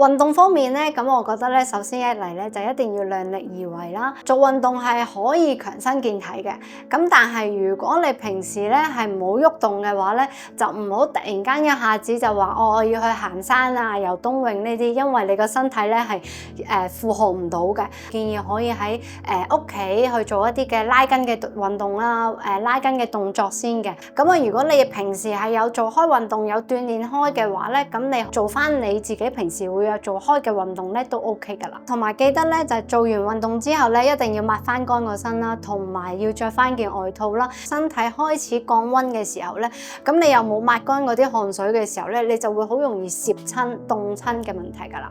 運動方面咧，咁我覺得咧，首先一嚟咧就一定要量力而為啦。做運動係可以強身健體嘅，咁但係如果你平時咧係冇喐動嘅話咧，就唔好突然間一下子就話我要去行山啊、游冬泳呢啲，因為你個身體咧係負荷唔到嘅。建議可以喺屋企去做一啲嘅拉筋嘅運動啦，拉筋嘅動作先嘅。咁啊，如果你平時係有做開運動、有鍛鍊開嘅話咧，咁你做翻你自己平時會有做開嘅運動咧都 OK 噶啦。同埋記得咧就係做完運動之後咧，一定要抹翻乾個身啦，同埋要着翻件外套啦。身體開始降溫嘅時候咧，咁你又冇抹乾嗰啲汗水嘅時候咧，你就會好容易攝親、凍親嘅問題噶啦。